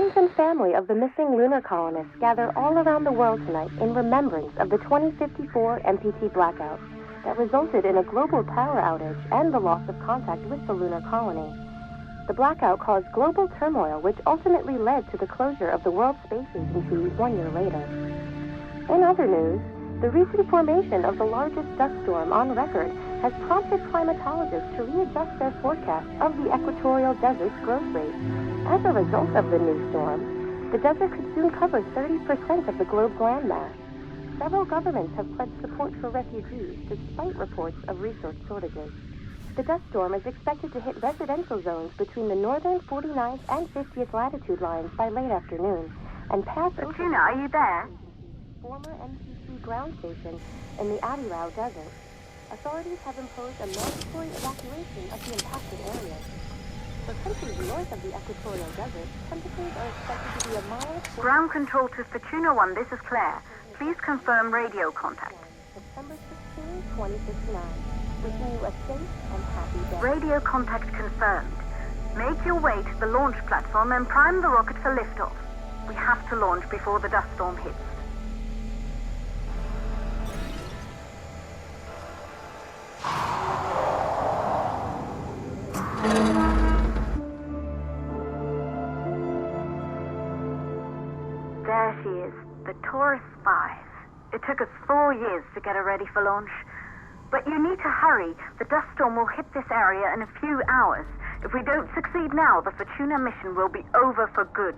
Friends and family of the missing lunar colonists gather all around the world tonight in remembrance of the 2054 MPT blackout that resulted in a global power outage and the loss of contact with the lunar colony. The blackout caused global turmoil, which ultimately led to the closure of the World Space Agency 1 year later. In other news, the recent formation of the largest dust storm on record has prompted climatologists to readjust their forecast of the equatorial desert's growth rate. As a result of the new storm, the desert could soon cover 30% of the globe's landmass. Several governments have pledged support for refugees despite reports of resource shortages. The dust storm is expected to hit residential zones between the northern 49th and 50th latitude lines by late afternoon and pass Fortuna, are you there? Former MPT ground station in the Adirau Desert. Authorities have imposed a mandatory evacuation of the impacted areas. For countries north of the equatorial desert, temperatures are expected to be a mild... Ground control to Fortuna 1, this is Claire. Please confirm radio contact. September 16, 2059. Wishing you a safe and happy day. Radio contact confirmed. Make your way to the launch platform and prime the rocket for liftoff. We have to launch before the dust storm hits. There she is, the Taurus 5. It took us 4 years to get her ready for launch. But you need to hurry. The dust storm will hit this area in a few hours. If we don't succeed now, the Fortuna mission will be over for good.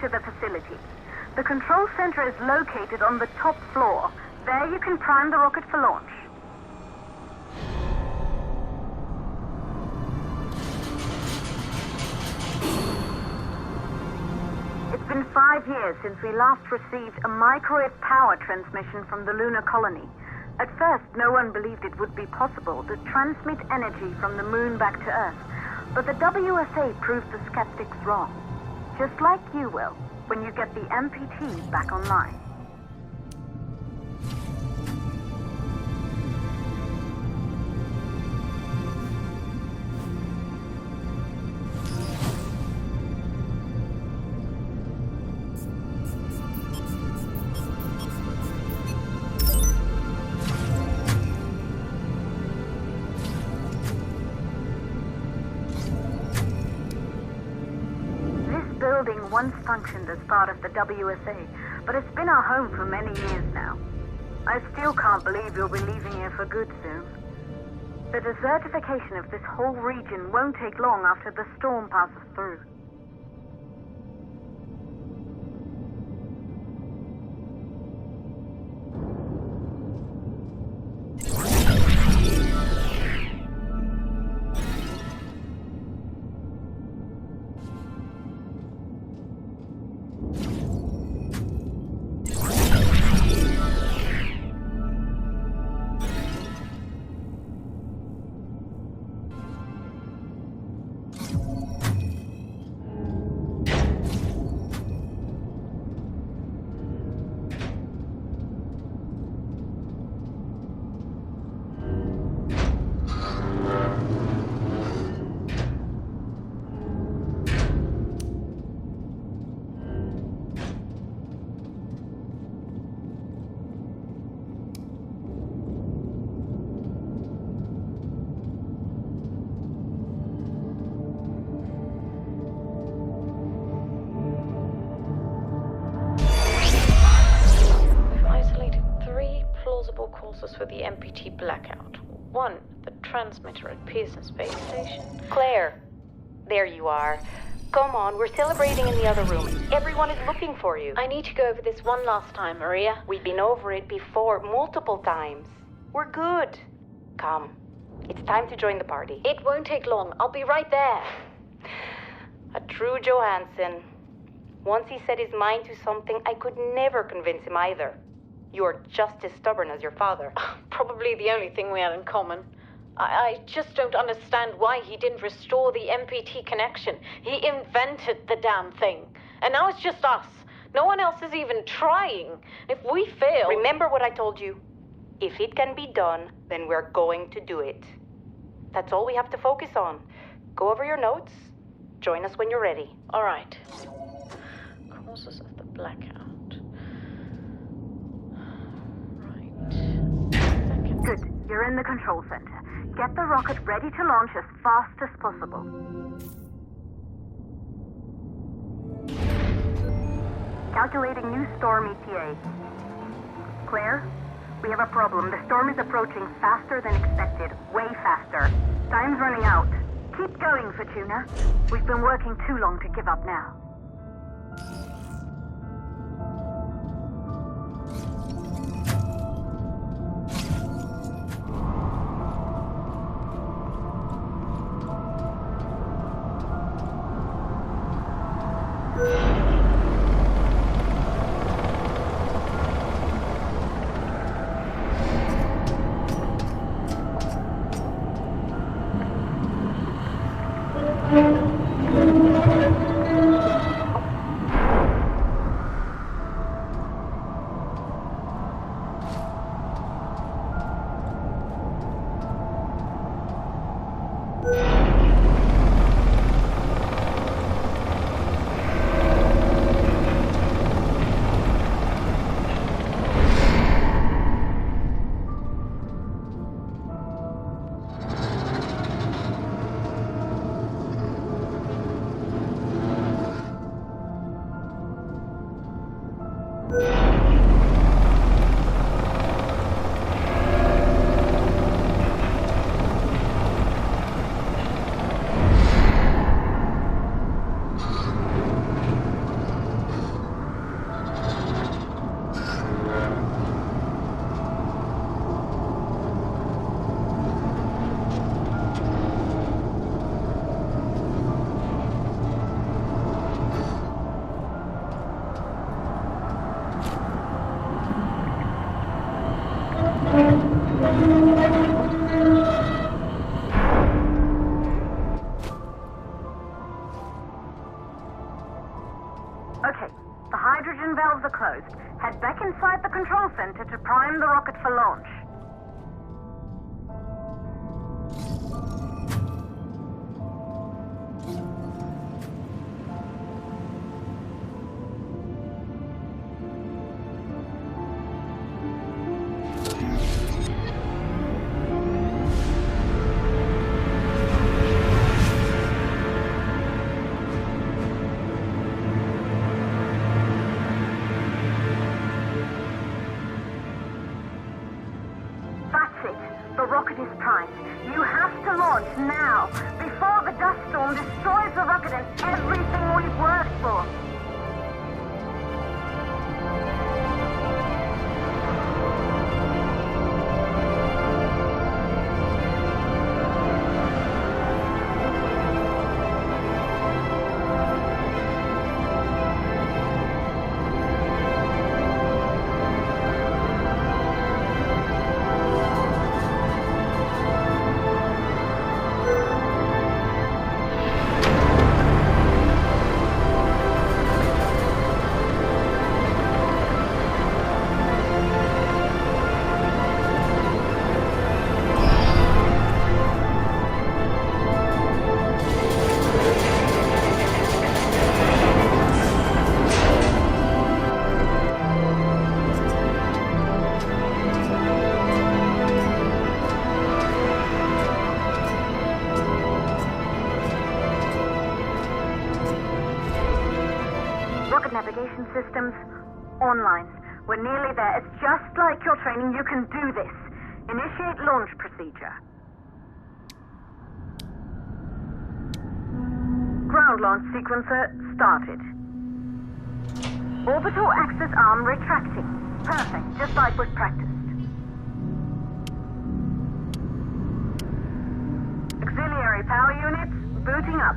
To the facility. The control center is located on the top floor. There you can prime the rocket for launch. It's been 5 years since we last received a microwave power transmission from the lunar colony. At first, no one believed it would be possible to transmit energy from the moon back to Earth, but the WSA proved the skeptics wrong. Just like you will, when you get the MPT back online. Once functioned as part of the WSA, but it's been our home for many years now. I still can't believe you'll be leaving here for good soon. The desertification of this whole region won't take long after the storm passes through. causes for the MPT blackout. 1, the transmitter at Pearson Space Station. Claire, there you are. Come on, we're celebrating in the other room. Everyone is looking for you. I need to go over this one last time, Maria. We've been over it before, multiple times. We're good. Come, it's time to join the party. It won't take long. I'll be right there. A true Johansson. Once he set his mind to something, I could never convince him either. You're just as stubborn as your father. Probably the only thing we had in common. I just don't understand why he didn't restore the MPT connection. He invented the damn thing. And now it's just us. No one else is even trying. If we fail... Remember what I told you. If it can be done, then we're going to do it. That's all we have to focus on. Go over your notes. Join us when you're ready. All right. Causes of the blackout. Right. Second. Good. You're in the control center. Get the rocket ready to launch as fast as possible. Calculating new storm ETA. Claire, we have a problem. The storm is approaching faster than expected. Way faster. Time's running out. Keep going, Fortuna. We've been working too long to give up now. Okay, the hydrogen valves are closed. Head back inside the control center to prime the rocket for launch. The rocket is primed. You have to launch now, before the dust storm destroys the rocket and everything we've worked for. Navigation systems online. We're nearly there. It's just like your training. You can do this. Initiate launch procedure. Ground launch sequencer started. Orbital axis arm retracting. Perfect, just like was practiced. Auxiliary power units booting up.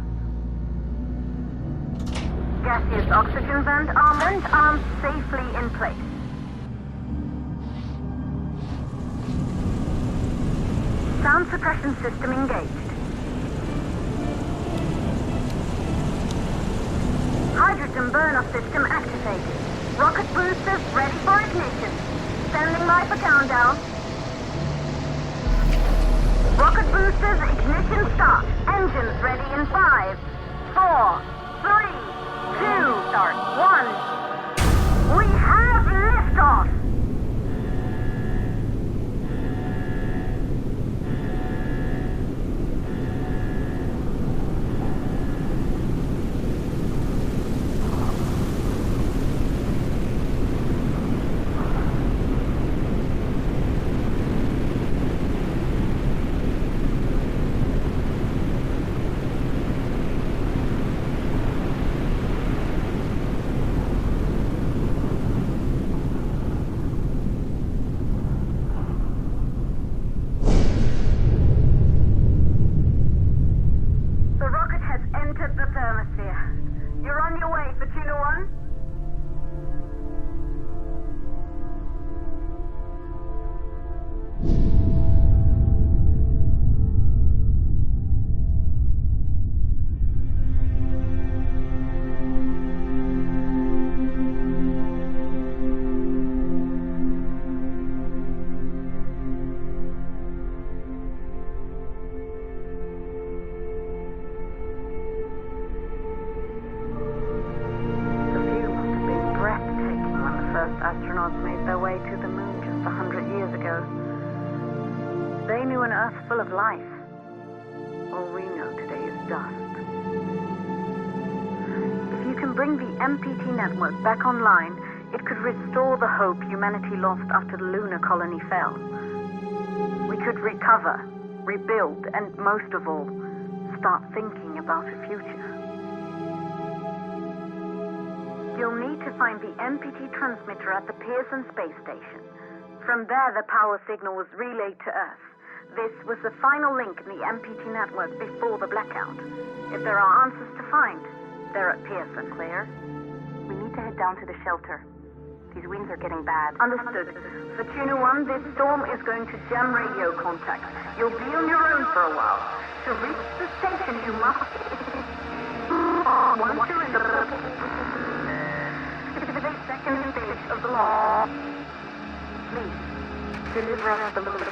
Gaseous oxygen vent arms safely in place. Sound suppression system engaged. Hydrogen burn-off system activated. Rocket boosters ready for ignition. Standing by for countdown. Rocket boosters ignition start. Engines ready in 5, 4, 3, 2, start, 1. We have liftoff! Astronauts made their way to the moon just 100 years ago. They knew an Earth full of life. All we know today is dust. If you can bring the MPT network back online, it could restore the hope humanity lost after the lunar colony fell. We could recover, rebuild, and most of all, start thinking about a future. You'll need to find the MPT transmitter at the Pearson space station. From there, the power signal was relayed to Earth. This was the final link in the MPT network before the blackout. If there are answers to find, they're at Pearson. Clear? We need to head down to the shelter. These winds are getting bad. Understood. Fortuna 1, this storm is going to jam radio contact. You'll be on your own for a while. To reach the station, you must... Once you're in the second stage of the law. Please, deliver us the loop.